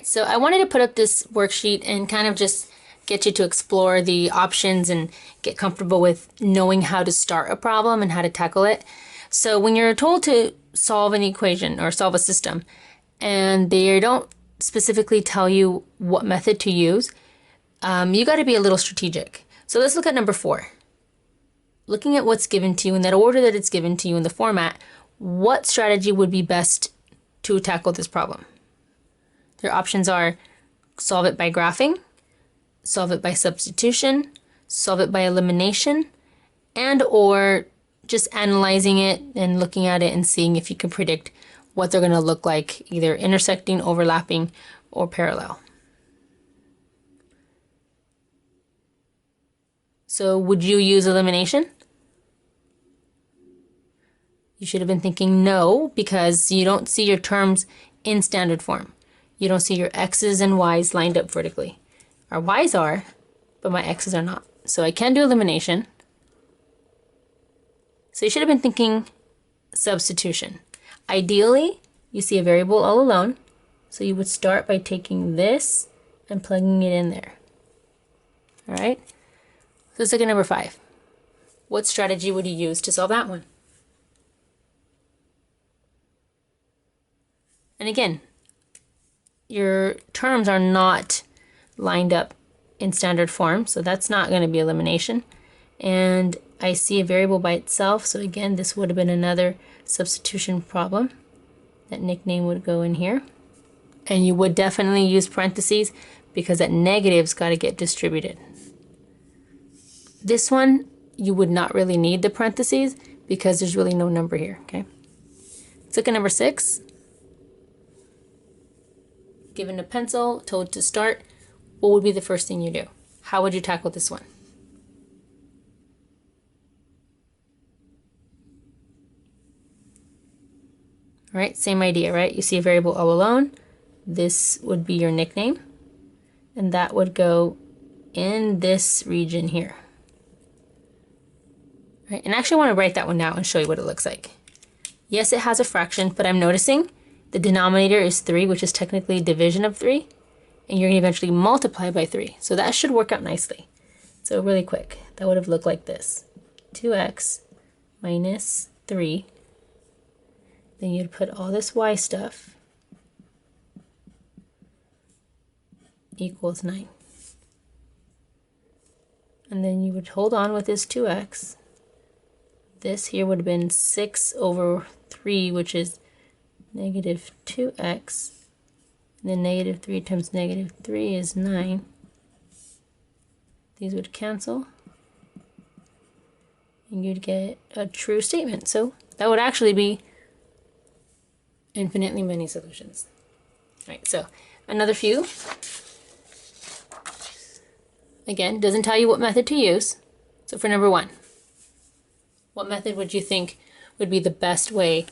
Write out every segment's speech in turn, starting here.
So I wanted to put up this worksheet and kind of just get you to explore the options and get comfortable with knowing how to start a problem and how to tackle it. So when you're told to solve an equation or solve a system and they don't specifically tell you what method to use, you got to be a little strategic. So let's look at number 4. Looking at what's given to you in that order that it's given to you in the format, what strategy would be best to tackle this problem? Their options are solve it by graphing, solve it by substitution, solve it by elimination, and or just analyzing it and looking at it and seeing if you can predict what they're going to look like, either intersecting, overlapping, or parallel. So would you use elimination? You should have been thinking no, because you don't see your terms in standard form. You don't see your x's and y's lined up vertically. Our y's are, but my x's are not. So I can do elimination. So you should have been thinking substitution. Ideally, you see a variable all alone. So you would start by taking this and plugging it in there. All right? So let's look at number 5. What strategy would you use to solve that one? And again, your terms are not lined up in standard form, so that's not going to be elimination. And I see a variable by itself, so again, this would have been another substitution problem. That nickname would go in here. And you would definitely use parentheses because that negative's got to get distributed. This one, you would not really need the parentheses because there's really no number here, okay? Let's look at number 6. Given a pencil, told to start, what would be the first thing you do? How would you tackle this one? All right, same idea, right? You see a variable all alone. This would be your nickname, and that would go in this region here. All right, and I actually want to write that one down and show you what it looks like. Yes, it has a fraction, but I'm noticing the denominator is 3, which is technically division of 3, and you're going to eventually multiply by 3. So that should work out nicely. So really quick, that would have looked like this. 2x minus 3. Then you'd put all this y stuff equals 9. And then you would hold on with this 2x. This here would have been 6 over 3, which is negative 2x, and then negative 3 times negative 3 is 9. These would cancel, and you'd get a true statement. So that would actually be infinitely many solutions. All right, so another few. Again, doesn't tell you what method to use. So for number 1, what method would you think would be the best way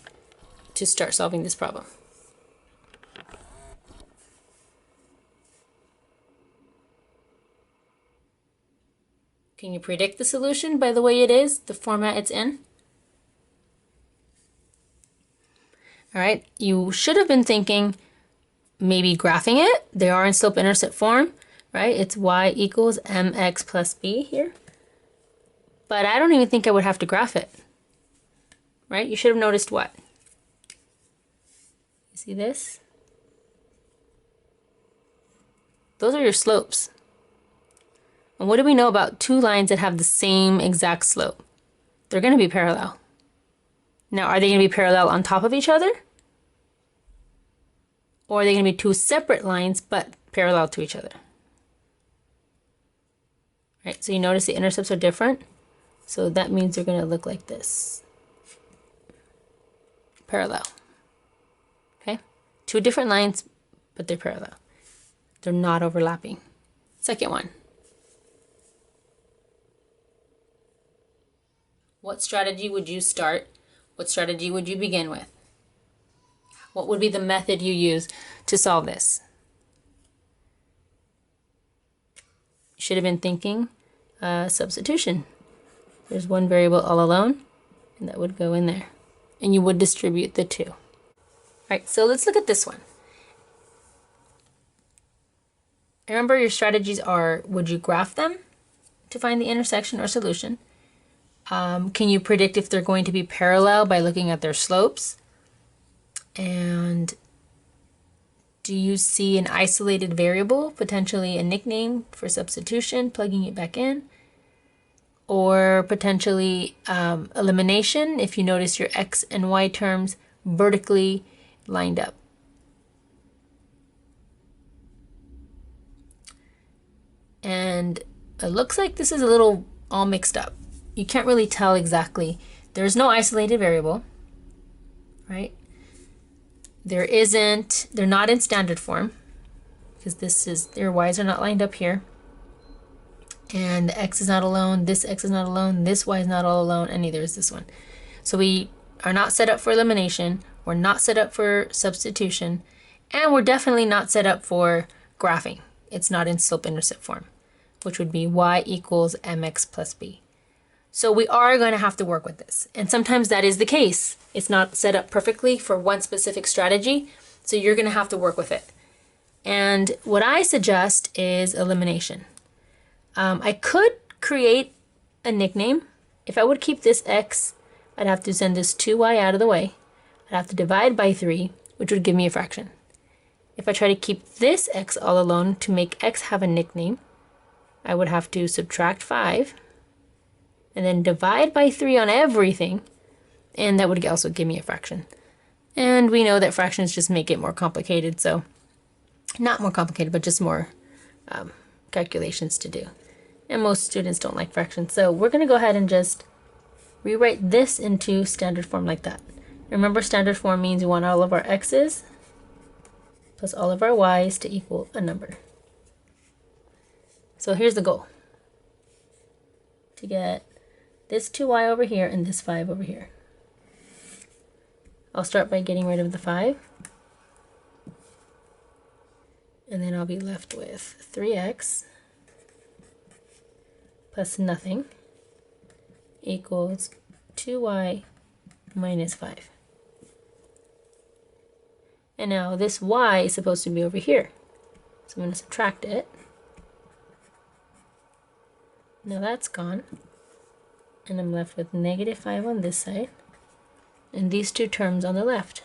to start solving this problem? Can you predict the solution by the way it is, the format it's in? All right, you should have been thinking maybe graphing it. They are in slope-intercept form, right? It's y equals mx plus b here. But I don't even think I would have to graph it, right? You should have noticed what? See this? Those are your slopes. And what do we know about two lines that have the same exact slope? They're going to be parallel. Now, are they going to be parallel on top of each other? Or are they going to be two separate lines but parallel to each other? Right, so you notice the intercepts are different. So that means they're going to look like this. Parallel. Okay? Two different lines, but they're parallel. They're not overlapping. Second one. What strategy would you start? What strategy would you begin with? What would be the method you use to solve this? You should have been thinking substitution. There's one variable all alone, and that would go in there. And you would distribute the 2. All right, so let's look at this one. remember your strategies are, would you graph them to find the intersection or solution? Can you predict if they're going to be parallel by looking at their slopes? And do you see an isolated variable, potentially a nickname for substitution, plugging it back in? Or potentially elimination, if you notice your x and y terms vertically lined up. And it looks like this is a little all mixed up. You can't really tell exactly. There's no isolated variable, right? They're not in standard form because their y's are not lined up here. And the x is not alone, this x is not alone, this y is not all alone, and neither is this one. So we are not set up for elimination, we're not set up for substitution, and we're definitely not set up for graphing. It's not in slope-intercept form, which would be y equals mx plus b. So we are going to have to work with this. And sometimes that is the case. It's not set up perfectly for one specific strategy, so you're going to have to work with it. And what I suggest is elimination. I could create a nickname. If I would keep this x, I'd have to send this 2y out of the way. I'd have to divide by 3, which would give me a fraction. If I try to keep this x all alone to make x have a nickname, I would have to subtract 5 and then divide by 3 on everything, and that would also give me a fraction. And we know that fractions just make it more complicated, so not more complicated, but just more calculations to do. And most students don't like fractions, so we're going to go ahead and just rewrite this into standard form like that. Remember, standard form means we want all of our x's plus all of our y's to equal a number. So here's the goal. To get this 2y over here and this 5 over here. I'll start by getting rid of the 5. And then I'll be left with 3x plus nothing equals 2y minus 5. And now this y is supposed to be over here. So I'm going to subtract it. Now that's gone. And I'm left with negative 5 on this side. And these two terms on the left.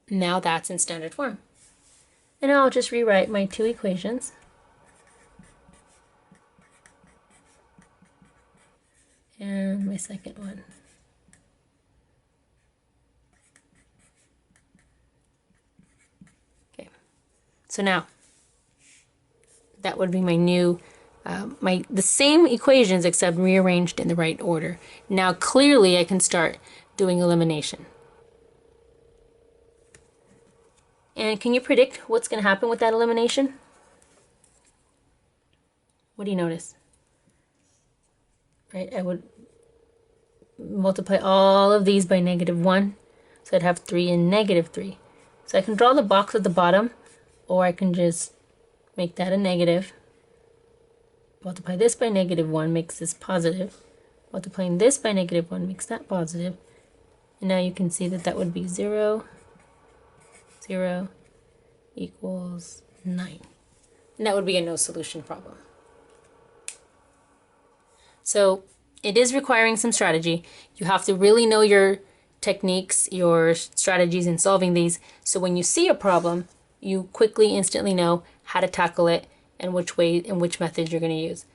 Now that's in standard form. And I'll just rewrite my two equations. And my second one. Okay, so now that would be my new, the same equations except rearranged in the right order. Now clearly I can start doing elimination. And can you predict what's going to happen with that elimination? What do you notice? Right, I would multiply all of these by -1, so I'd have 3 and -3. So I can draw the box at the bottom, or I can just make that a negative. Multiply this by -1 makes this positive. Multiplying this by -1 makes that positive. And now you can see that that would be 0, 0 equals 9. And that would be a no solution problem. So it is requiring some strategy. You have to really know your techniques, your strategies in solving these. So when you see a problem, you quickly, instantly know how to tackle it and which way and which methods you're going to use.